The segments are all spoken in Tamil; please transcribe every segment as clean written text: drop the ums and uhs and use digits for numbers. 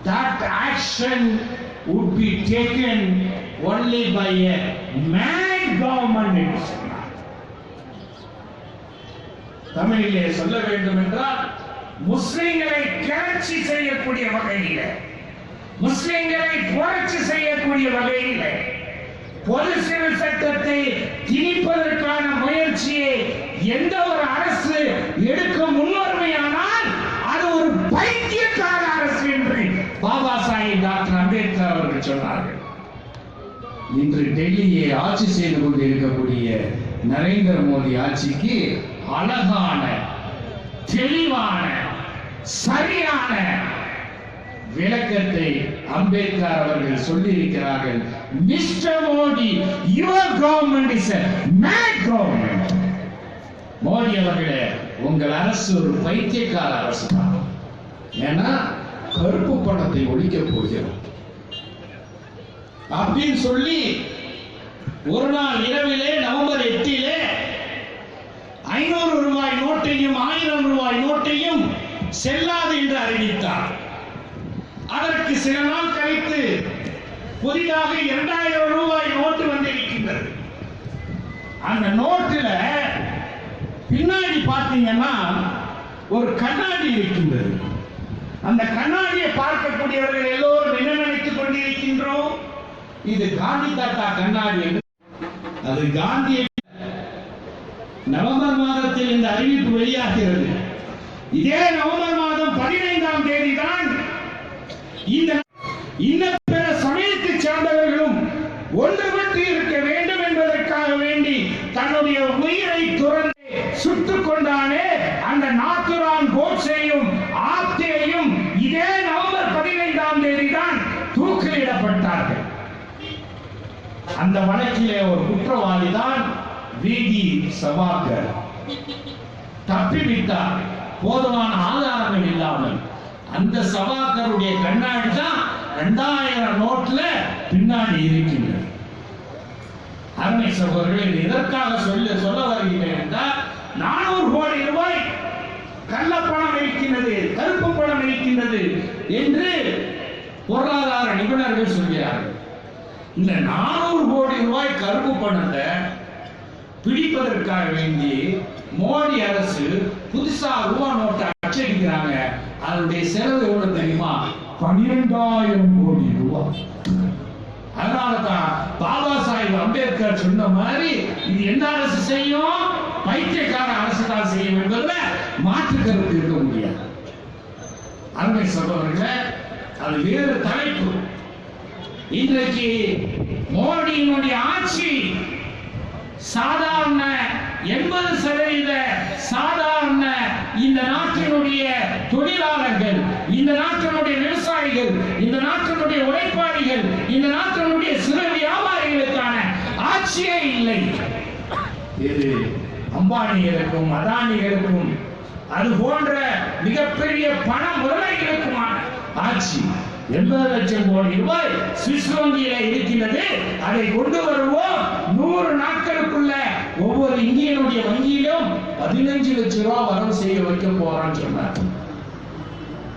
that action would be taken only by a mad government என்று சொன்னார். தமிழிலே சொல்ல வேண்டும் என்றால் முஸ்லிம்களை கிளர்ச்சி செய்யக்கூடிய வகையில், முஸ்லிம்களை புரட்சி செய்யக்கூடிய வகையில் பொது சிவில் சட்டத்தை திணிப்பதற்கான முயற்சியை எந்த ஒரு அரசு எடுக்க முன்வருமையானால் அது ஒரு பைத்தியக்கார அரசு என்று பாபா சாஹிப் டாக்டர் அம்பேத்கர் அவர்கள் சொன்னார்கள். இன்று டெல்லியை ஆட்சி செய்து கொண்டிருக்கக்கூடிய நரேந்திர மோடி ஆட்சிக்கு அழகான, தெளிவான, சரியான விளக்கத்தை அம்பேத்கர் அவர்கள் சொல்லி இருக்கிறார்கள். Mister Modi, your government is a mad government. Modi அவர்களே, உங்கள் அரசு ஒரு பைத்தியக்கார அரசு தான். ஏன்னா கருப்பு பணத்தை ஒழிக்க போகிறோம் அப்படின்னு சொல்லி ஒரு நாள் இரவிலே நவம்பர் 8 500 ரூபாய் நோட்டையும் 1000 ரூபாய் நோட்டையும் செல்லாது என்று அறிவித்தார். அதற்கு சில நாள் கழித்து புதிதாக 2000 ரூபாய் நோட்டு வந்திருக்கின்றது. அந்த நோட்டுல பின்னாடி பார்த்தீங்கன்னா ஒரு கண்ணாடி இருக்கின்றது. அந்த கண்ணாடியை பார்க்கக்கூடியவர்கள் எல்லோரும் என்ன நினைத்துக் கொண்டிருக்கின்றோம்? இது காந்தி தாத்தா கண்ணாடி என்று. அது காந்தி. நவம்பர் மாதத்தில் இந்த அறிவிப்பு வெளியாகிறது. இதே நவம்பர் மாதம் 15ஆம் தேதி தான் இந்த பிற சமயத்தை சார்ந்தவர்களும் ஒன்றுபட்டு இருக்க வேண்டும் என்பதற்காக வேண்டி தன்னுடைய உயிரை துறந்து சுட்டுக் கொண்டானே அந்த நாத்துராம் கோட்சேயும் ஆப்தேயும் இதே நவம்பர் 15ஆம் தேதி தான் தூக்கிலிடப்பட்டார்கள். அந்த வழக்கிலே ஒரு குற்றவாளி தான் வீதி சவாக்கர். தப்பிவிட்டார் போதுமான ஆதாரங்கள் இல்லாமல். அந்த சவாக்கருடைய கண்ணாடி தான் 2000 நோட்ல பின்னாடி இருக்கின்றது. அருமை சகோதரர்கள், எதற்காக சொல்ல வருகிறேன் என்றால் 400 கோடி ரூபாய் கள்ளப்பணம் இருக்கின்றது, கருப்பு பணம் இருக்கின்றது என்று பொருளாதார நிபுணர்கள் சொல்கிறார்கள். இந்த 400 கோடி ரூபாய் கருப்பு பணத்தை பிடிப்பதற்காக வேண்டி மோடி அரசு புதுசா ரூபா நோட்டை அச்சடிக்கிறாங்க. அதனுடைய செலவு எவ்வளவு தெரியுமா? 12,000 கோடி ரூபாய். அதனாலதான் பாபா சாஹிப் அம்பேத்கர் சொன்ன மாதிரி இது எந்த அரசு செய்யும்? பைத்தியக்கார அரசு தான் செய்யும் என்பதுல மாற்று கருத்து இருக்க முடியாது. அருமை சகோதரர்களே, அது வேறு தலைப்பு. இன்றைக்கு மோடியினுடைய ஆட்சி சாதாரண 80% சாதாரண இந்த நாட்டினுடைய தொழிலாளர்கள், இந்த நாட்டினுடைய விவசாயிகள், இந்த நாட்டினுடைய உழைப்பாளிகள், இந்த நாட்டினுடைய சிறு வியாபாரிகளுக்கான ஆட்சியே இல்லை. இது அம்பானிகளுக்கும் அதானிகளுக்கும் அது போன்ற மிகப்பெரிய பண முதலைகளுக்குமான ஆட்சி. 80 லட்சம் கோடி ரூபாய் சுவிஸ் வங்கியில இருக்கின்றது. அதை கொண்டு வருவோம். 100 நாட்களுக்குள்ள ஒவ்வொரு இந்தியனுடைய வங்கியிலும் 15 லட்சம் ரூபாய் வரவு செய்ய வைக்க போறான்னு சொன்னார்.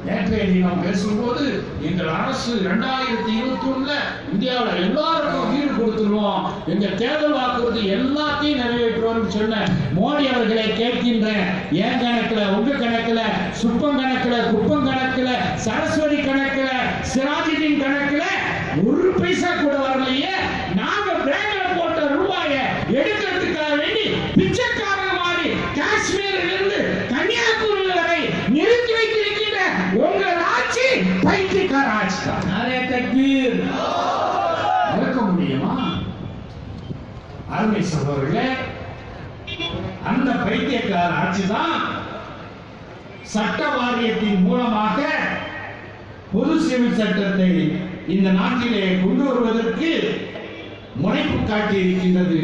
நேற்றைய தினம் பேசும்போது எங்கள் அரசு 2021 இந்தியாவில் எல்லாருக்கும் வீடு கொடுத்துருவோம், எங்க தேர்தல் வாக்குறுதி எல்லாத்தையும் நிறைவேற்றுவோம் சொன்ன மோடி அவர்களை கேட்கின்றேன். என் கணக்குல, உங்க கணக்குல, சுப்பம் கணக்குல, குப்பம் கணக்குல, சரஸ்வதி கணக்குல, சிராஜுதீன் கணக்குல ஒரு பைசா கூட வரலையே. நாங்க பேங்க்ல போட்ட ரூபாயை எடுக்கிறதுக்காக வேண்டி பிச்சைக்காரங்க மாதிரி காஷ்மீரில் இருந்து கன்னியாகுமரி வரை நிறுத்தி வைத்திருக்கின்ற உங்கள் ஆட்சி பைத்தியக்கார ஆட்சி தான். அதே தக்பீர். இருக்க முடியுமா? அருமை சகோதரர்களே, அந்த பைத்தியக்கார ஆட்சி தான் சட்ட வாரியத்தின் மூலமாக பொது சிவில் சட்டத்தை இந்த நாட்டிலே கொண்டு வருவதற்கு முனைப்பு காட்டி இருக்கின்றது.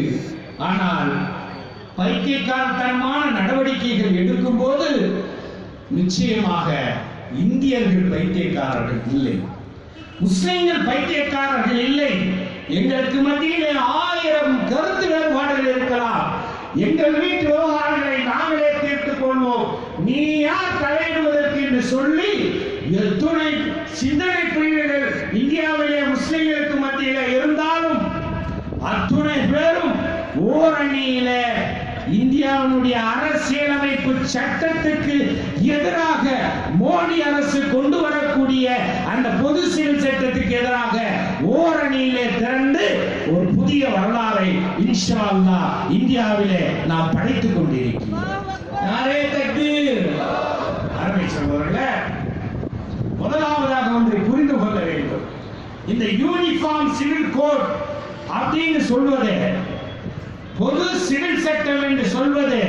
ஆனால் பைத்தியக்காரத்தனமான நடவடிக்கைகள் எடுக்கும் போது நிச்சயமாக இந்தியர்கள் பைத்தியக்காரர்கள் இல்லை, முஸ்லிம்கள் பைத்தியக்காரர்கள் இல்லை. எங்களுக்கு மத்தியிலே 1000 கருத்து வேறுபாடுகள் இருக்கலாம். எங்கள் வீட்டு விவகாரங்களை நாங்களே தீர்த்துக் கொள்வோம், நீ யார் தலையிடுவதற்கு என்று சொல்லி துணை சிந்தனைக்கு ஓரணியில இந்தியாவுடைய அரசியலமைப்பு சட்டத்துக்கு எதிராக மோடி அரசு கொண்டு வரக்கூடிய அந்த பொது சிவில் சட்டத்துக்கு எதிராக ஓரணியிலே திரண்டு ஒரு புதிய வரலாறை இன்ஷா அல்லாஹ் இந்தியாவிலே நாம் படைத்துக் கொண்டிருக்கிறோம். யாரே தக்பீர். அருமை சகோதரர்களே, முதலாவதாக ஒன்றை புரிந்து கொள்ள வேண்டும். இந்த யூனிஃபார்ம் சிவில் கோட் அப்படின்னு சொல்வது, பொது சிவில் சட்டம் என்று சொல்வது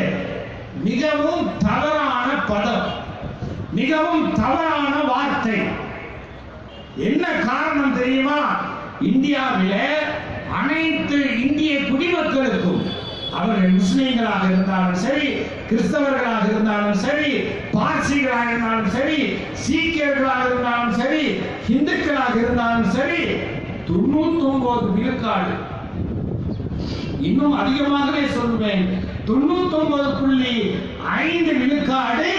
மிகவும் தவறான பதம், மிகவும் தவறான வார்த்தை. என்ன காரணம் தெரியுமா? இந்தியாவிலே அனைத்து இந்திய குடிமக்களுக்கும், அவர்கள் முஸ்லிம்களாக இருந்தாலும் சரி, கிறிஸ்தவர்களாக இருந்தாலும் சரி, பார்சிகளாக இருந்தாலும் சரி, சீக்கியர்களாக இருந்தாலும் சரி, இந்துக்களாக இருந்தாலும் சரி, 99 விழுக்காடு, இன்னும் அதிகமாகவே சொல்லுவேன், 99.5 விழுக்காடு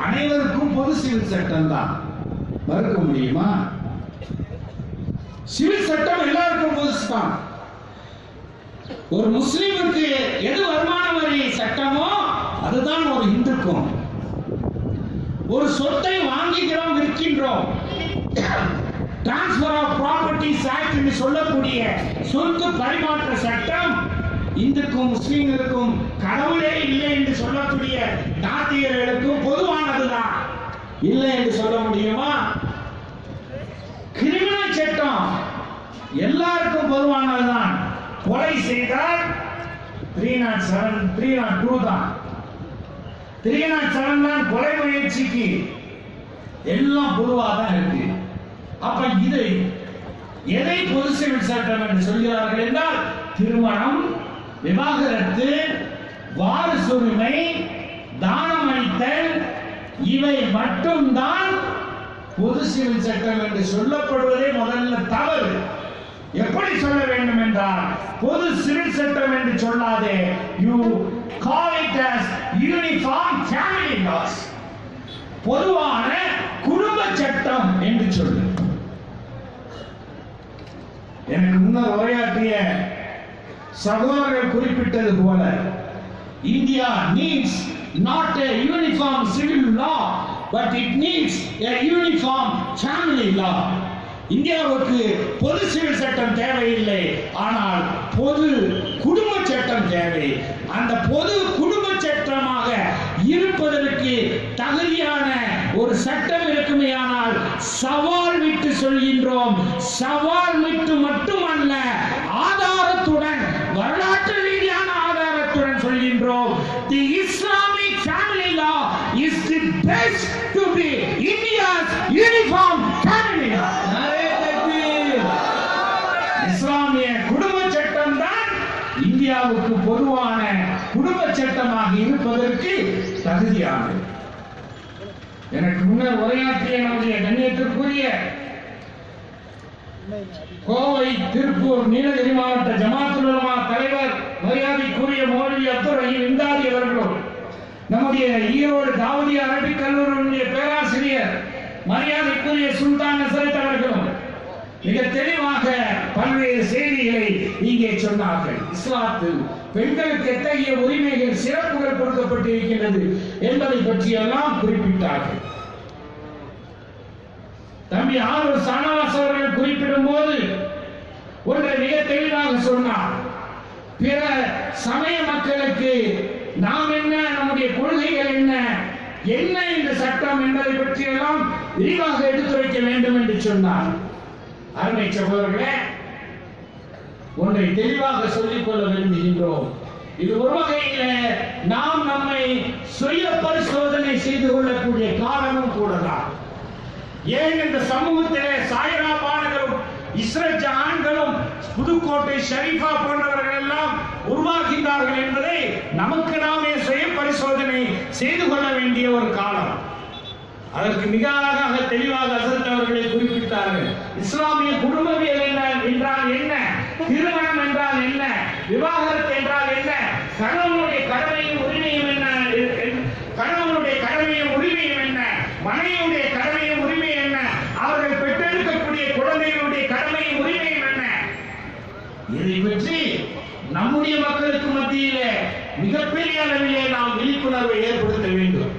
அனைவருக்கும் பொது சிவில் சட்டம் தான். மறுக்க முடியுமா? சிவில் சட்டம் எல்லாருக்கும் பொதுசு தான். ஒரு முஸ்லிமுக்கு எது வருமான வரி சட்டமோ அதுதான் ஒரு இந்துக்கும். ஒரு சொத்தை வாங்குகிறோம், விற்கின்றோம், டிரான்ஸ்பர் ஆஃப் ப்ராப்பர்ட்டிஸ் ஆக்ட் என்று சொல்லக்கூடிய சொத்து பரிமாற்ற சட்டம் இந்துக்கும் முஸ்லிம்களுக்கும், கடவுளே இல்லை என்று சொல்லக்கூடிய நாத்திகர்களுக்கும் பொதுவானதுதான். இல்லை என்று சொல்ல முடியுமா? கிரிமினல் சட்டம் எல்லாருக்கும் பொதுவானதுதான். கொலை செய்தால் 307, 302 தான். 307 தான் கொலை முயற்சிக்கு. எல்லாம் பொதுவாக தான் இருக்கு. அப்ப இது எதை பொது சிவில் சட்டம் என்று சொல்கிறார்கள் என்றால், திருமணம், விவாகரத்து, வாரிசுரிமை, தானம் அளித்தல், இவை மட்டும்தான் பொது சிவில் சட்டம் என்று சொல்லப்படுவதே முதல்ல தவறு. எப்படி சொல்ல வேண்டும் என்றால், பொது சிவில் சட்டம் என்று சொல்லாதே, you call it as uniform family laws, பொதுவான குடும்ப சட்டம் என்று சொல்லு. எனக்கு முன்னர் உரையாற்றிய சகோதரர்கள் குறிப்பிட்டது போல, India needs not a uniform civil law, but it needs a uniform family law. இந்தியாவுக்கு பொது சிவில் சட்டம் தேவையில்லை, ஆனால் பொது குடும்ப சட்டம் தேவை. அந்த பொது குடும்ப சட்டமாக இருப்பதற்கு தகுதியான ஒரு சட்டம் இருக்குமே, ஆனால் சவால் விட்டு சொல்கின்றோம். சவால் விட்டு மட்டுமல்ல, ஆதாரத்துடன், வரலாற்று ரீதியான ஆதாரத்துடன் சொல்கின்றோம். The Islamic family law is the best to be India's uniform family law. இஸ்லாமிய குடும்ப சட்டம் தான் இந்தியாவுக்கு பொதுவான குடும்ப சட்டமாக இருப்பதற்கு தகுதியானது. எனக்கு முன்னர் உரையாற்றிய நம்முடைய கண்ணியத்திற்குரிய கோவை, திருப்பூர், நீலகிரி மாவட்ட ஜமாத்துல் உலமா தலைவர் மரியாதைக்குரிய மௌலவி அப்துல் ரஹீம் இந்தாதி அவர்களும், நம்முடைய ஈரோடு தாவூதியா அரபிக் கல்லூரியினுடைய பேராசிரியர் மரியாதைக்குரிய சுல்தான் நசரத் அவர்களும் மிக தெளிவாக பல்வேறு செய்திகளை இங்கே சொன்னார்கள். இஸ்லாத்தில் பெண்களுக்கு எத்தகைய உரிமைகள், சிறப்புகள் கொடுக்கப்பட்டிருக்கின்றது என்பதை பற்றியெல்லாம் குறிப்பிட்டார்கள். தம்பி ஆரூர் சானவாஸ் அவர்கள் குறிப்பிடும் போது ஒன்றை மிக தெளிவாக சொன்னார். பிற சமய மக்களுக்கு நாம் என்ன, நம்முடைய கொள்கைகள் என்ன, என்ன இந்த சட்டம் என்பதை பற்றியெல்லாம் விரிவாக எடுத்துரைக்க வேண்டும் என்று சொன்னார். அருமை சகோதரர்களே, ஒன்றை தெளிவாக சொல்லிக் கொள்ள விரும்புகின்றோம். இது ஒரு வகையில நாம் நம்மை சுய பரிசோதனை செய்து கொள்ளக்கூடிய காரணமும் கூடதான். ஏன் இந்த சமூகத்திலே சாயிரா பானங்களும், இஸ்ரத் ஜஹான்களும், புதுக்கோட்டை ஷரீஃபா போன்றவர்கள் எல்லாம் உருவாகின்றார்கள் என்பதை நமக்கு நாமே சுய பரிசோதனை செய்து கொள்ள வேண்டிய ஒரு காலம். அதற்கு மிக அழகாக தெளிவாக ஹசரத் அவர்களை குறிப்பிட்டார்கள். இஸ்லாமிய குடும்பவியல் என்றால் என்ன, திருமணம் என்றால் என்ன, விவாகரத்து என்றால் என்ன, கணவனுடைய கடமையும் உரிமையும் என்ன, கணவனுடைய கடமையும் உரிமையும் என்ன, மனைவியுடைய கடமையும் உரிமையும் என்ன, அவர்கள் பெற்றெடுக்கக்கூடிய குழந்தைகளுடைய கடமையும் உரிமையும் என்ன, இதை பற்றி நம்முடைய நம்முடைய மக்களுக்கு மத்தியிலே மிகப்பெரிய அளவிலே நாம் விழிப்புணர்வை ஏற்படுத்த வேண்டும்.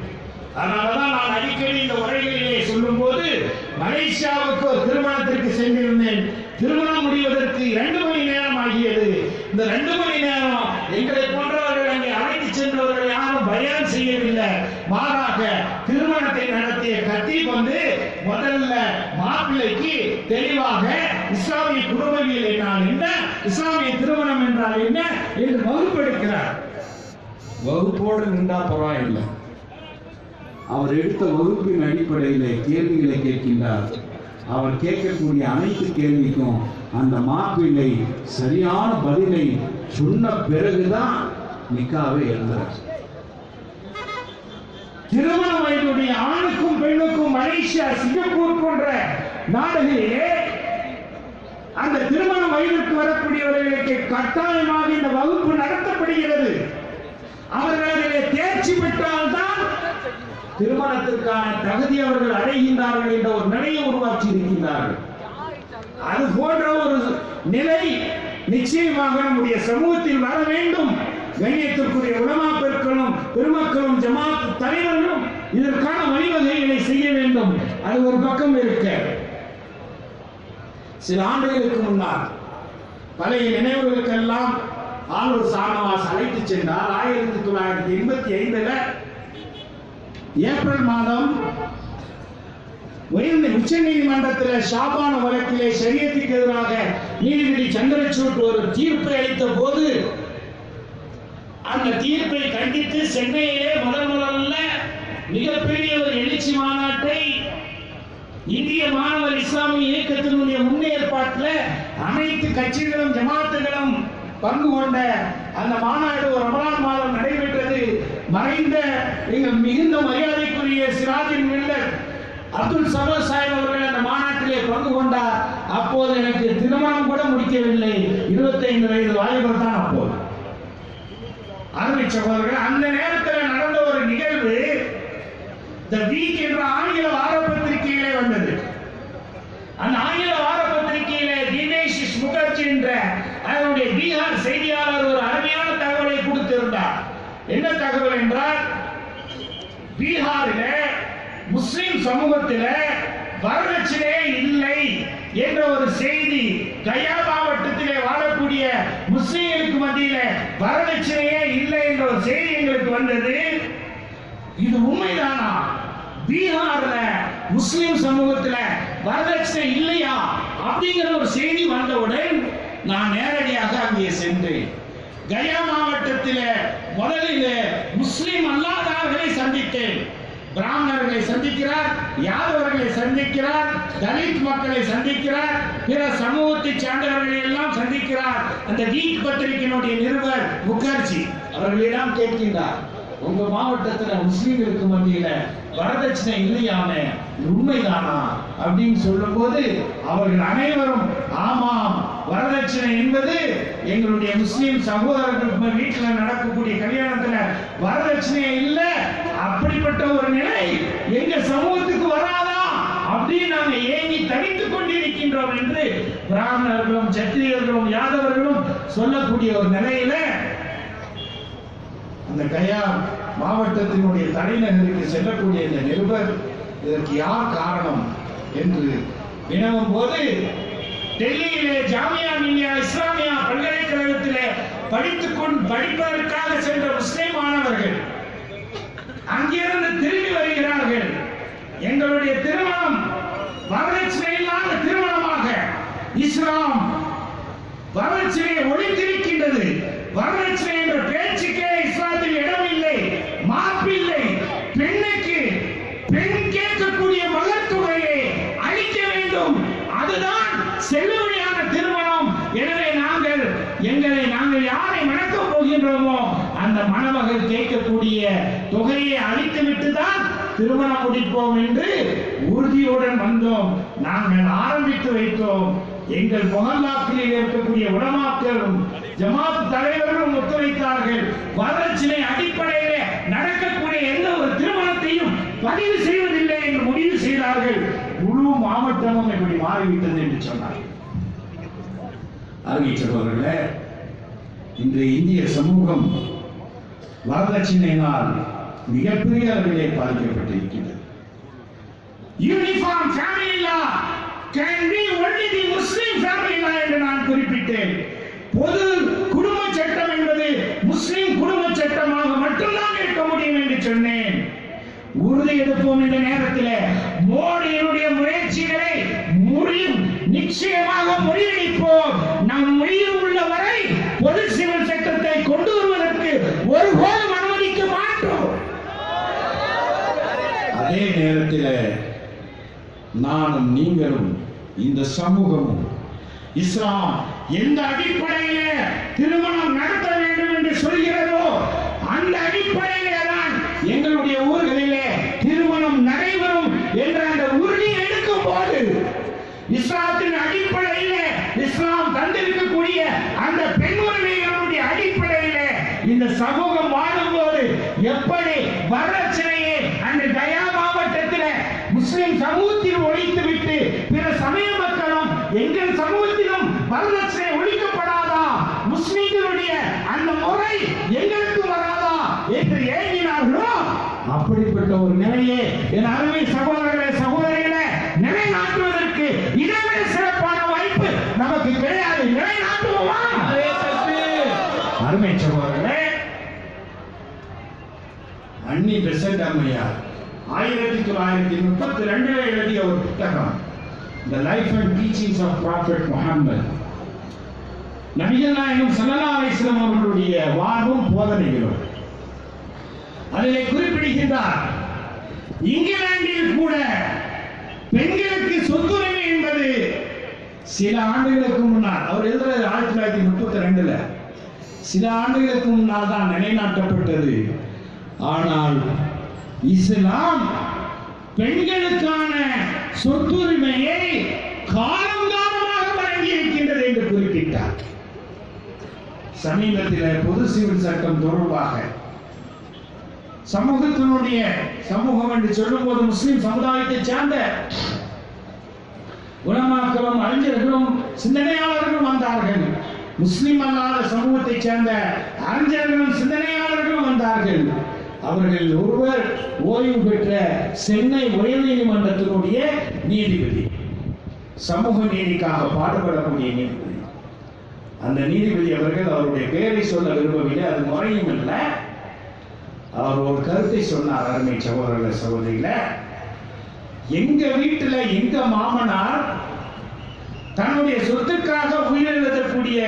அதனாலதான் நான் அடிக்கடி இந்த உரைகளிலே சொல்லும் போது, மலேசியாவுக்கு ஒரு திருமணத்திற்கு சென்றிருந்தேன். திருமணம் முடிவதற்கு 2 மணி நேரம் ஆகியது. இந்த 2 மணி நேரம் எங்களை போன்றவர்கள் அங்கே அழைத்து சென்றவர்கள் யாரும் பயான் செய்யவில்லை. மாறாக திருமணத்தை நடத்திய கத்தீப் முதல்ல மாப்பிள்ளைக்கு தெளிவாக இஸ்லாமிய குடும்பவியல் என்றால் என்ன, இஸ்லாமிய திருமணம் என்றால் என்ன என்று வகுப்பெடுக்கிறார். வகுப்போடு நின்றா பரவாயில்லை, அவர் எடுத்த வகுப்பின் அடிப்படையில் கேள்விகளை கேட்கின்றார். அவர் கேட்கக்கூடிய அனைத்து கேள்விக்கும் அந்த மாப்பிள்ளை சரியான பதிலை சொன்ன பிறகுதான் நிக்காவே எழுதுறார். திருமண வயதுடைய ஆணுக்கும் பெண்ணுக்கும் மலேசியா, சிங்கப்பூர் போன்ற நாடுகளிலே அந்த திருமண வயதுக்கு வரக்கூடியவர்களுக்கு கட்டாயமாக இந்த வகுப்பு நடத்தப்படுகிறது. அவர்களிலே தேர்ச்சி பெற்றால்தான் திருமணத்திற்கான தகுதி அவர்கள் அடைகின்றார்கள் என்ற ஒரு நிலையை உருவாக்கி இருக்கின்றார்கள். அது போன்ற ஒரு நிலை நிச்சயமாக நம்முடைய சமூகத்தில் வர வேண்டும். கண்ணியத்திற்குரிய உலமா பெருமக்களும் ஜமாத் தலைவர்களும் இதற்கான வழிவகைகளை செய்ய வேண்டும். அது ஒரு பக்கம் இருக்க, சில ஆண்டுகளுக்கு முன்னால் பழைய நினைவுகளுக்கெல்லாம் ஆலூர் சானவாஸ் அழைத்து சென்றார். 1985 ஏப்ரல் மாதம் உச்ச நீதிமன்றத்தில் ஷாபான வழக்கிலே ஷரியத்துக்கு எதிராக நீதிபதி சந்திரசூட் ஒரு தீர்ப்பை அளித்த போது அந்த தீர்ப்பை கண்டித்து சென்னையிலே முதல்ல மிகப்பெரிய ஒரு எழுச்சி மாநாட்டை இந்திய மாணவர் இஸ்லாமிய இயக்கத்தினுடைய முன்னேற்பாட்டில் அனைத்து கட்சிகளும் ஜமாத்துகளும் பங்கு கொண்ட அந்த மாநாடு ஒரு ரமலான் மாதம் நடைபெற்றது. மறைந்த மிகுந்த மரியாதைக்குரிய சிராஜின் மில்லர் அப்துல் சபர் சாஹிப் அவர்கள் அந்த மாநாட்டிலே பங்கு கொண்டார். அப்போது எனக்கு திருமணம் கூட முடிக்கவில்லை, 25 வயது வாலிபர் தான் அப்போது. அருமை சகோதரர்கள், அந்த நேரத்தில் நடந்த ஒரு நிகழ்வு தி வீக் என்ற ஆங்கில வார பத்திரிகையிலே வந்தது. அந்த ஆங்கில வார பத்திரிகையிலே தினேஷ் முகர்ஜி என்ற அதனுடைய பீகார் செய்தியாளர் ஒரு அருமையான தகவலை கொடுத்திருந்தார். என்ன தகவல் என்றால், பீகாரில் முஸ்லிம் சமூகத்தில் வரதட்சணை இல்லை என்ற ஒரு செய்தி, கயா மாவட்டத்திலே வாழக்கூடிய முஸ்லிம்களுக்கு மத்தியில் வரதட்சணையே இல்லை என்ற ஒரு செய்தி எங்களுக்கு வந்தது. இது உண்மைதானா? பீகார்ல முஸ்லிம் சமூகத்துல வரதட்சணை இல்லையா அப்படிங்கிற ஒரு செய்தி வந்தவுடன் நான் நேரடியாக அங்கே சென்றேன். கயா மாவட்டத்தில் முதலில் முஸ்லிம் அல்லாதவர்களை சந்தித்தேன். பிராமணர்களை சந்திக்கிறார், யாதவர்களை சந்திக்கிறார், தலித் மக்களை சந்திக்கிறார், பிற சமூகத்தை சார்ந்தவர்களை எல்லாம் சந்திக்கிறார். அந்த வீக் பத்திரிகையினுடைய நிருபர் முகர்ஜி அவர்களிடம் கேட்கின்றார், உங்க மாவட்டத்துல முஸ்லீம்களுக்கு மத்தியில வரதட்சணை இல்லையாமே, உண்மைதானா அப்படின்னு சொல்லும் போது அவர்கள் அனைவரும் ஆமாம், வரதட்சணை என்பது எங்களுடைய முஸ்லீம் சகோதரர்களுக்கு வீட்டில் நடக்கக்கூடிய கல்யாணத்துல வரதட்சணை இல்லை, அப்படிப்பட்ட ஒரு நிலை எங்க சமூகத்துக்கு வராதா அப்படின்னு நாங்க ஏங்கி தவித்துக் கொண்டிருக்கின்றோம் என்று பிராமணர்களும் சத்திரியர்களும் யாதவர்களும் சொல்லக்கூடிய ஒரு நிலையில அந்த கயா மாவட்டத்தினுடைய தலைநகருக்கு செல்லக்கூடிய இந்த நிருபர் இதற்கு யார் காரணம் என்று வினவும் போது, டெல்லியிலே ஜாமியா மில்லியா இஸ்லாமியா பல்கலைக்கழகத்திலே படிப்பதற்காக சென்ற முஸ்லிம் மாணவர்கள் அங்கிருந்து திரும்பி வருகிறார்கள். எங்களுடைய திருமணம் வரதட்சணை இல்லாத திருமணமாக இஸ்லாம் வரதட்சணையை ஒழித்திருக்கின்றது. வரதட்சணை என்ற பேச்சுக்கே இஸ்லாத்தில் இடம் இல்லை. மாப்பிள்ளை பெண்ணுக்கு பெண் கேட்கக்கூடிய மகத்துவையை அளிக்க வேண்டும், அதுதான் செல்லுபடியான திருமணம். எனவே நாங்கள் யாரை மணக்கப் போகின்றோமோ அந்த மணமகள் கேட்கக்கூடிய தொகையை அளித்துவிட்டு தான் திருமணம் முடிப்போம் என்று உறுதியுடன் வந்தோம். நாங்கள் ஆரம்பித்து வைத்தோம். எங்கள் மொஹல்லாக்களில் இருக்கக்கூடிய உலமாக்களும் ஜமாத் தலைவர்களும் ஒத்துழைத்தார்கள். வரதட்சணை அடிப்படையிலே நடக்கக்கூடிய எந்த ஒரு திருமணத்தையும் பதிவு செய்வதில்லை என்று முடிவு செய்தார்கள். முழு மாவட்டமும் இப்படி மாறிவிட்டது என்று சொன்னார்கள். அருமை சகோதரர்களே, இன்று இந்திய சமூகம் வரதட்சணையினால் மிகப்பெரிய அளவிலே பாதிக்கப்பட்டிருக்கிறது. Uniform family law can be only the Muslim family law என்று நான் குறிப்பிட்டேன். பொது குடும்ப சட்டம் என்பது முஸ்லிம் குடும்ப சட்டமாக மட்டும்தான் இருக்க முடியும் என்று சொன்னேன். உறுதி எடுப்போம். இந்த நேரத்தில் மோடியினுடைய முயற்சிகளை நிச்சயமாக முறியடிப்போம். நம் உயிர் உள்ள வரை பொது சிவில் சட்டத்தை கொண்டு வருவதற்கு ஒருபோதும் அனுமதிக்க மாட்டோம். அதே நேரத்தில் நானும் நீங்களும் இந்த சமூகமும் இஸ்லாம் எந்த அடிப்படையிலே திருமணம் நடத்த வேண்டும் என்று சொல்கிறதோ அந்த அடிப்படையிலே தான் எங்களுடைய ஊர்களிலே திருமணம் நடைபெறும் என்ற அந்த உறுதி எடுக்கும் போது இஸ்லாத்தின் அடிப்படையிலே இஸ்லாம் தந்திருக்கக்கூடிய அந்த பெண் உரிமைகளுடைய அடிப்படையிலே இந்த சமூகம் வாழும்போது எப்படி வரதட்சணையை அந்த கயா மாவட்டத்தில் முஸ்லிம் சமூகத்தில் ஒழித்துவிட்டு பிற சமய மக்களும் எங்கள் சமூகத்திலும் வரதட்சணை ஒழிக்கப்படாதா, முஸ்லிம்களுடைய அந்த முறை எங்களுக்கு வராதா என்று ஏங்கினார்களோ அப்படிப்பட்ட ஒரு நிலையை என் அருமை சகோதரர்களே சகோதரிகளே நிலைநாட்டுவதற்கு இதைவிட சிறப்பான வாய்ப்பு நமக்கு கிடையாது. நிலைநாட்டுவோமா? அருமை சகோதரர்களே, அன்னி பெசன்ட் அம்மையார் 1932 எழுதிய ஒரு புத்தகம் The Life and Teachings of Prophet Muhammad. நபிகள் நாயகம் ஸல்லல்லாஹு அலைஹி வஸல்லம் அவர்களுடைய வாழ்வும் போதனைகளும் அதிலே குறிப்பிடுகின்றார். இங்கிலாந்தில் கூட பெண்களுக்கு சொத்துரிமை என்பது சில ஆண்டுகளுக்கு முன்னால், அவர் எழுதுறது 1932, சில ஆண்டுகளுக்கு முன்னால் தான் நிலைநாட்டப்பட்டது. ஆனால் இஸ்லாம் பெண்களுக்கான சொத்துரிமையை காலங்காலமாக வழங்கி இருக்கின்றது என்று குறிப்பிட்டார். சமீபத்தில் பொது சிவில் சட்டம் தொடர்பாக சமூகம் என்று சொல்லும் போது முஸ்லிம் சமுதாயத்தை சார்ந்த உலமாக்களும் அறிஞர்களும் சிந்தனையாளர்களும் வந்தார்கள். முஸ்லிம் அல்லாத சமூகத்தை சேர்ந்த அறிஞர்களும் சிந்தனையாளர்களும் வந்தார்கள். அவர்கள் ஒருவர் ஓய்வு பெற்ற சென்னை உயர் நீதிமன்றத்தினுடைய நீதிபதி, சமூக நீதிக்காக பாடுபடக்கூடிய நீதிபதி. அந்த நீதிபதி அவர்கள் அவருடைய பெயரை சொல்ல விரும்பவில்லை, அது முறையும் இல்லை. அவர் ஒரு கருத்தை சொன்னார். அருமை சகோதரர்களே சகோதரிகளே, எங்க வீட்டுல எங்க மாமனார் தன்னுடைய சொத்துக்காக உயிரிழக்கக்கூடிய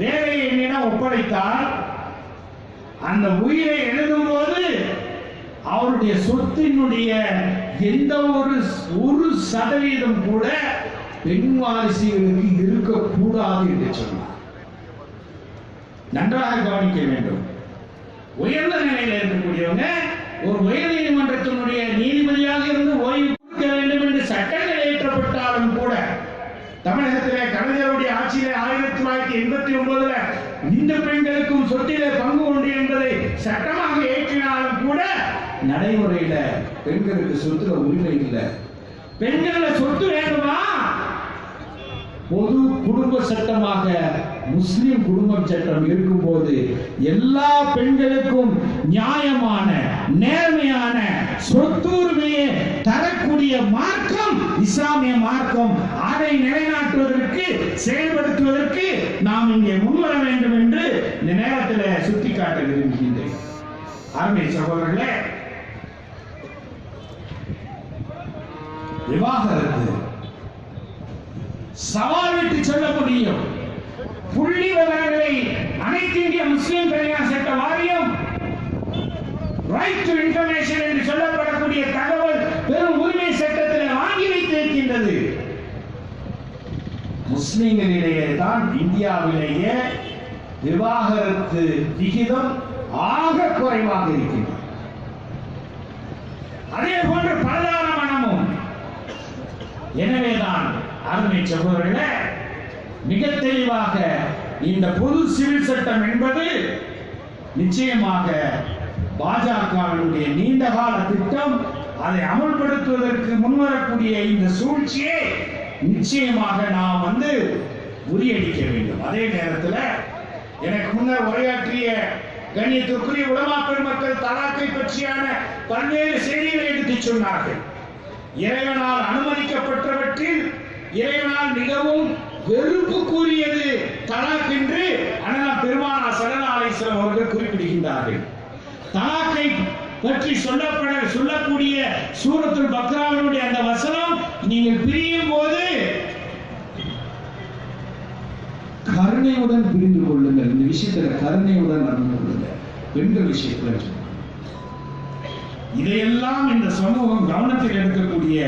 வேலையை என்னிடம் ஒப்படைத்தார். அந்த உயிரை எழுதும் போது அவருடைய சொத்தினுடைய எந்த ஒரு சதவீதம் கூட பெண் வாரிசுகளுக்கு இருக்கக்கூடாது என்று சொன்னார். நன்றாக கவனிக்க வேண்டும். உயர்ந்த நிலையில் இருக்கக்கூடியவங்க ஒரு உயர் நீதிமன்றத்தினுடைய நீதிபதியாக இருந்து ஓய்வு கொடுக்க வேண்டும் என்று சட்டங்கள் இயற்றப்பட்டாலும் கூட தமிழகத்திலே கலைஞருடைய ஆட்சியிலே 1989 இந்த பெண்களுக்கும் சொத்திலே பங்கு உண்டு என்பதை சட்டமாக ஏற்றினாலும் கூட நடைமுறையில பெண்களுக்கு சொத்துல உரிமை இல்லை. பெண்கள சொத்து வேண்டுமா? பொது குடும்ப சட்டமாக முஸ்லிம் குடும்ப சட்டம் இருக்கும்போது எல்லா பெண்களுக்கும் நியாயமான நேர்மையான சொத்துரிமையை தரக்கூடிய மார்க்கம் இஸ்லாமிய மார்க்கம். அதை நிலைநாட்டுவதற்கு செயல்படுத்துவதற்கு நாம் இங்கே முன்வர வேண்டும் என்று இந்த நேரத்தில் சுட்டிக்காட்ட விரும்புகின்றேன். அருமை சகோதரர்களே, விவாகரத்து சவால் விட்டு சொல்ல முடியும். புள்ளி விவரங்களை அனைத்து இந்திய முஸ்லிம் தனியார் சட்ட வாரியம் ரைட் டு இன்ஃபர்மேஷன் என்று சொல்லப்படக்கூடிய தகவல் பெரும் உரிமை சட்டத்தில் வாங்கி வைத்திருக்கின்றது. முஸ்லிம்களிடையே தான் இந்தியாவிலேயே விவாகரத்து விகிதம் ஆக குறைவாக இருக்கின்றது. அதே போன்று பலதார மனமும். எனவேதான் அருமை சகோதரர்களே, மிக தெளிவாக இந்த பொது சிவில் சட்டம் என்பது நிச்சயமாக பாஜகவினுடைய நீண்டகால திட்டம். அதை அமல்படுத்துவதற்கு முன்வரக்கூடிய இந்த சூழ்ச்சியை நிச்சயமாக நாம் முறியடிக்க வேண்டும். அதே நேரத்தில் எனக்கு முன்னர் உரையாற்றிய கண்ணியத்திற்குரிய உலமா பெருமக்கள் தலாக்கை பற்றியான பல்வேறு செய்திகளை எடுத்துச் சொன்னார்கள். இறைவனால் அனுமதிக்கப்பட்டவற்றில் இறைவனால் மிகவும் வெறுப்புக்குரியது தலாக் என்று அண்ணா பெருமானார் ஸல்லல்லாஹு அலைஹி வஸல்லம் அவர்கள் குறிப்பிடுகின்றார்கள். தலாக்கை பற்றி சொல்லக்கூடிய சூரத்துல் பக்ராவினுடைய அந்த வசனம், நீங்கள் பிரியும் போது கருணையுடன் பிரிந்து கொள்ளுங்கள். இந்த விஷயத்துல கருணையுடன் நடந்து கொள்ளுங்கள். பெண்கள் விஷயத்துல இதையெல்லாம் இந்த சமூகம் கவனத்தில் எடுக்கக்கூடிய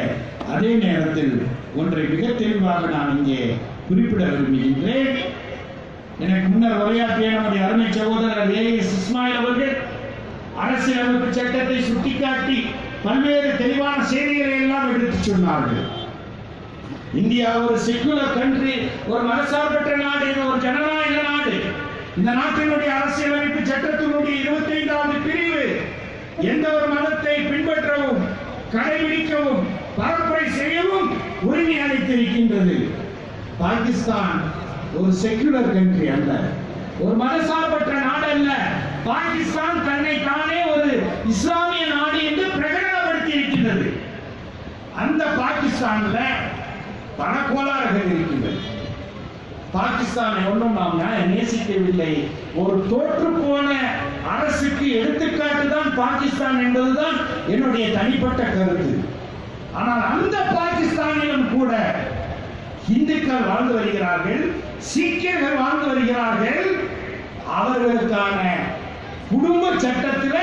அதே நேரத்தில் ஒன்றை மிக தெளிவாக நான் இங்கே குறிப்பிட விரும்புகின்றேன். எனக்கு முன்னர் உரையாற்றிய நம்முடைய அருமை சகோதரர் ஏஎஸ் இஸ்மாயில் அவர்கள் அரசியலமைப்பு சட்டத்தை சுட்டிக்காட்டி பல்வேறு தெளிவான செய்திகளை எல்லாம் எடுத்துச் சொன்னார்கள். இந்தியா ஒரு செக்குலர் கண்ட்ரி, ஒரு மதசார்பற்ற நாடு, ஒரு ஜனநாயக நாடு. இந்த நாட்டினுடைய அரசியலமைப்பு சட்டத்தினுடைய 25வது பிரிவு எந்த ஒரு மதத்தை பின்பற்றவும் கடைபிடிக்கவும் பரப்புரை செய்யவும் உரிமை அளித்திருக்கின்றது. பாகிஸ்தான் ஒரு செக்குலர் கண்ட்ரி அல்ல, ஒரு மதசார்பற்ற நாடு அல்ல. பாகிஸ்தான் தன்னை தானே ஒரு இஸ்லாமிய நாடு என்று பிரகடனப்படுத்தி இருக்கின்றது. அந்த பாகிஸ்தான்ல பல கோளாறுகள் இருக்கின்றது. பாகிஸ்தானை ஒன்றும் நாம் நேசிக்கவில்லை. ஒரு தோற்று போன அரசுக்கு எடுத்துக்காட்டு தான் பாகிஸ்தான் என்பதுதான் என்னுடைய தனிப்பட்ட கருத்து. ஆனால் அந்த பாகிஸ்தானிலும் கூட இந்துக்கள் வாழ்ந்து வருகிறார்கள், சீக்கியர்கள் வாழ்ந்து வருகிறார்கள். அவர்களுக்கான குடும்ப சட்டத்தில்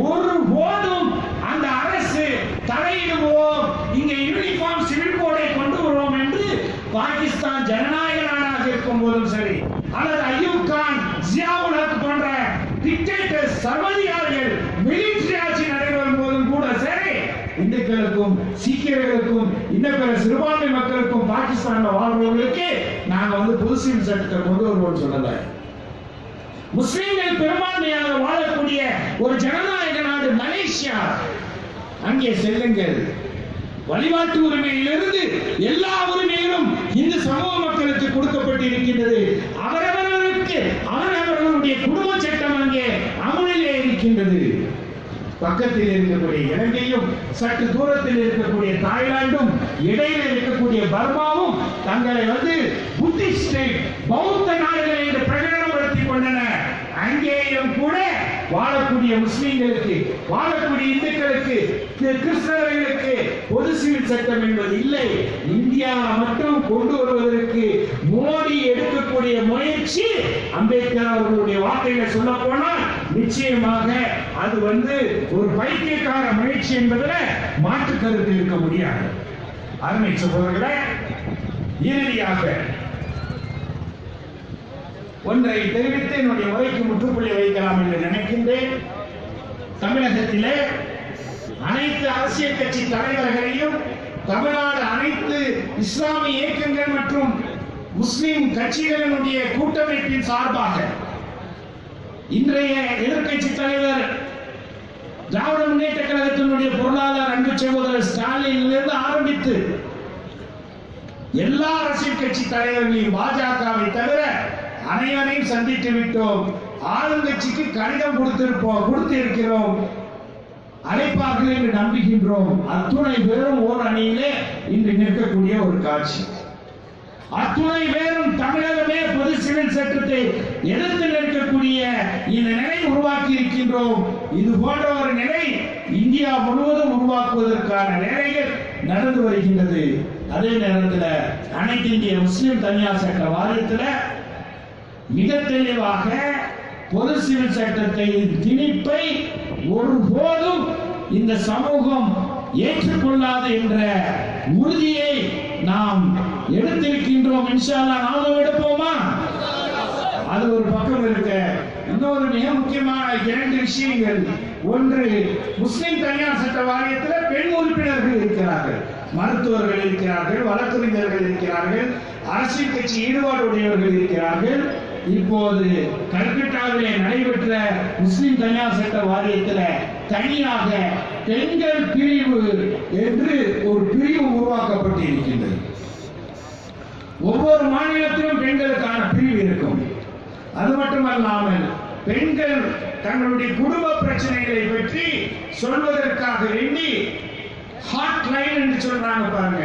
ஒரு போதும் அந்த அரசு தலையிடுவோம், இங்கே யூனிஃபார்ம் சிவில் கோடை கொண்டு வருவோம் என்று பாகிஸ்தான் ஜனநாயக நாடாக இருக்கும் போதும் சரி, அல்லது அய்யூப் கான், ஜியாவுல் ஹக் போன்ற டிக்டேட்டர்ஸ் சர்வாதிகாரிகள் மிலிட்டரி ஆட்சி நடைபெறும் போதும் கூட சரி, இந்துக்களுக்கும் சீக்கியர்களுக்கும் இன்னும் பிற சிறுபான்மை மக்களுக்கும் பாகிஸ்தான்ல வாழ்றவர்களுக்கு நாங்க பொது சிவில் சட்டத்தை கொண்டு வருவோம் சொல்லல. முஸ்லிம்கள் பெரும்பான்மையாக வாழக்கூடிய ஒரு ஜனநாயக நாடு மலேசியா, அங்கே செல்லுங்கள். வழிபாட்டு உரிமையிலிருந்து எல்லா உரிமைகளும் இந்து சமூக மக்களுக்கு கொடுக்கப்பட்டிருக்கின்றது. அவரவர்களுக்கு அவரவர்களுடைய குடும்ப சட்டம் அங்கே அமலிலே இருக்கின்றது. பக்கத்தில் இருக்கக்கூடிய இலங்கையும் சற்று தூரத்தில் இருக்கக்கூடிய தாய்லாந்தும் இடையில இருக்கக்கூடிய பர்மாவும் தங்களை புத்திஸ்ட் பௌத்த நாடுகள் என்று பிரகடனப்படுத்திக் கொண்டன. அங்கேயும் கூட வாழக்கூடிய முஸ்லிம்களுக்கு, வாழக்கூடிய இந்துக்களுக்கு, கிறிஸ்தவர்களுக்கு பொது சிவில் சட்டம் என்பது இல்லை. இந்தியா மட்டும் கொண்டு வருவதற்கு மோடி எடுக்கக்கூடிய முயற்சி, அம்பேத்கர் அவர்களுடைய வார்த்தைகளை சொல்ல போனால் நிச்சயமாக அது ஒரு பைத்தியக்கார முயற்சி என்பதில் மாற்று கருத்து இருக்க முடியாது. அருமை சகோதரர்களே, இறுதியாக ஒன்றை தெரிவித்து என்னுடைய உரைக்கு முற்றுப்புள்ளி வைக்கலாம் என்று நினைக்கின்றேன். தமிழகத்திலே அனைத்து அரசியல் கட்சி தலைவர்களையும், தமிழ்நாடு அனைத்து இஸ்லாமிய இயக்கங்கள் மற்றும் முஸ்லிம் கட்சிகளினுடைய கூட்டமைப்பின் சார்பாக இன்றைய எதிர்கட்சி தலைவர் திராவிட முன்னேற்ற கழகத்தினுடைய பொருளாளர் அன்பு சகோதரர் ஸ்டாலினிலிருந்து ஆரம்பித்து எல்லா அரசியல் கட்சி தலைவர்களையும், பாஜகவை தவிர அனைவரையும் சந்தித்து விட்டோம். ஆளுங்கட்சிக்கு கடிதம் கொடுத்திருக்கிறோம், அழைப்பார்கள் என்று நம்புகின்றோம். அத்துணை பேரும் ஓர் அணியிலே இன்று நிற்கக்கூடிய ஒரு காட்சி. அத்துணை பேரும் தமிழகமே பொது சிவில் சட்டத்தை எதிர்த்து நிற்கக்கூடிய இந்த நிலை உருவாக்கி இருக்கின்றோம். இது போன்ற ஒரு நிலை இந்தியா முழுவதும் உருவாக்குவதற்கான வேலைகள் நடந்து வருகின்றது. அதே நேரத்தில் அனைத்து இந்திய முஸ்லிம் தனியார் சட்ட வாரியத்தில் மிக தெளிவாக பொது சிவில் சட்டத்தை திணிப்பை ஒருபோதும் இந்த சமூகம் ஏற்றுக்கொள்ளாது என்ற உறுதியை நாம் எடுத்திருக்கின்றோம். இன்ஷா அல்லாஹ் நாமும் எடுப்போமா? அது ஒரு பக்கம் இருக்க, இன்னொரு மிக முக்கியமான 2 விஷயங்கள். ஒன்று, முஸ்லிம் தனியார் சட்ட வாரியத்தில் பெண் உறுப்பினர்கள் இருக்கிறார்கள், மருத்துவர்கள் இருக்கிறார்கள், வழக்கறிஞர்கள் இருக்கிறார்கள், அரசியல் கட்சி ஈடுபாடு உடையவர்கள் இருக்கிறார்கள். இப்போது கல்கட்டாவிலே நடைபெற்ற முஸ்லிம் தனியார் சட்ட வாரியத்தில் தனியாக பெண்கள் பிரிவு என்று ஒரு பிரிவு உருவாக்கப்பட்டு இருக்கின்றது. ஒவ்வொரு மாநிலத்திலும் பெண்களுக்கான பிரிவு இருக்கும். அது மட்டுமல்லாமல் பெண்கள் தங்களுடைய குடும்ப பிரச்சனைகளை பற்றி சொல்வதற்காக வேண்டி ஹாட் லைன் என்று சொல்றாங்க பாருங்க,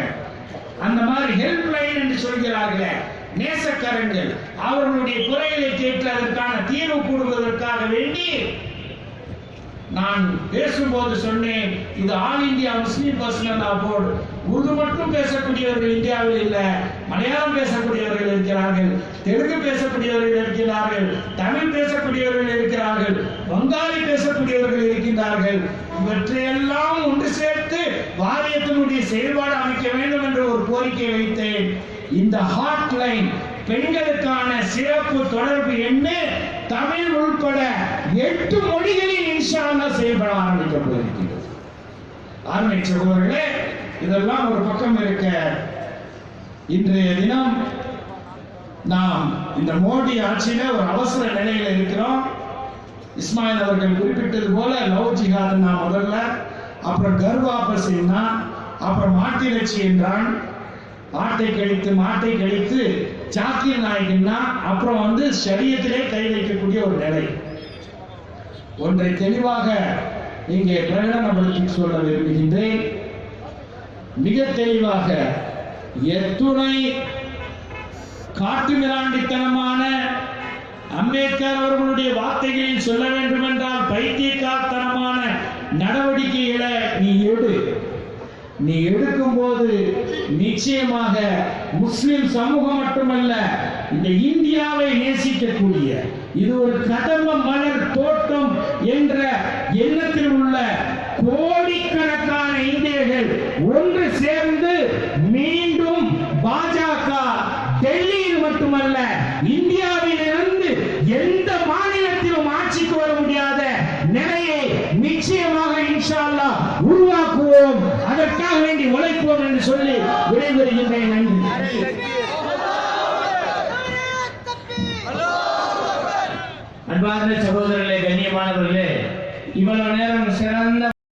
அந்த மாதிரி ஹெல்ப் லைன் என்று சொல்கிறார்கள். நேசக்கரங்கள் அவர்களுடைய குறைகளை கேட்டு அதற்கான தீர்வு கூறுவதற்காக வேண்டி நான் பேசும்போது சொன்னேன், இது ஆல் இந்தியா முஸ்லிம் பர்சனல் போர்டு. உருது மட்டும் பேசக்கூடியவர்கள் இந்தியாவில் இல்ல, மலையாளம் பேசக்கூடியவர்கள் இருக்கிறார்கள், தெலுங்கு பேசக்கூடியவர்கள் இருக்கிறார்கள், தமிழ் பேசக்கூடியவர்கள் இருக்கிறார்கள், வங்காளி பேசக்கூடியவர்கள் இருக்கின்றார்கள். இவற்றையெல்லாம் ஒன்று சேர்த்து வாரியத்தினுடைய செயல்பாடு அமைக்க வேண்டும் என்று ஒரு கோரிக்கை வைத்தேன். இந்த ஹாட்லைன் பெண்களுக்கான சிறப்பு தொடர்பு எண்ணு தமிழ் உட்பட 8 மொழிகளில் இன்ஷா அல்லாஹ் செயல்பட ஆரம்பிக்கப்பட்டிருக்கிறது. அருமை சகோதரர்களே, இதெல்லாம் ஒரு பக்கம் இருக்க, இன்றைய தினம் நாம் இந்த மோடி ஆட்சியில ஒரு அவசர நிலையில இருக்கிறோம். இஸ்மாயில் அவர்கள் குறிப்பிட்டது போல லவ் ஜிஹாத் நான் முதல்ல, அப்புறம் கர்வாபஸ் என்றான், அப்புறம் மாட்டிறைச்சி என்றான், மாட்டை கழித்து சாக்கிய நாயகன்னா, அப்புறம் ஷரியத்திலே கை வைக்கக்கூடிய ஒரு நிலை. ஒன்றை தெளிவாக இங்கே பிரகடனப்படுத்தி சொல்ல விரும்புகின்றேன். மிக தெளிவாக எத்துணை காட்டுமிராண்டித்தனமான அம்பேத்கர் அவர்களுடைய வார்த்தைகளில் சொல்ல வேண்டும் என்றால் பைத்தியக்காரத்தனமான நடவடிக்கைகளை நீ எடுக்கும் போது நிச்சயமாக முஸ்லிம் சமூகம் மட்டுமல்ல, இந்த இந்தியாவை நேசிக்கக்கூடிய, இது ஒரு கதம்ப மலர் தோட்டம் என்ற எண்ணத்தில் உள்ள கோடிக்கணக்கான இந்தியர்கள் ஒன்று சேர்ந்து மீண்டும் பாஜக டெல்லியில் மட்டுமல்ல இந்தியாவிலிருந்து எந்த மாநிலத்திலும் ஆட்சிக்கு வர முடியாத நிலையை நிச்சயமாக இன்ஷா அல்லாஹ் உருவாக்குவோம், அதற்காக வேண்டி உழைப்போம் என்று சொல்லி விடைபெறுகின்றேன். நன்றி. அன்பார்ந்த சகோதரர்களே, கண்ணியமானவர்களே, இவ்வளவு நேரம் சிறந்த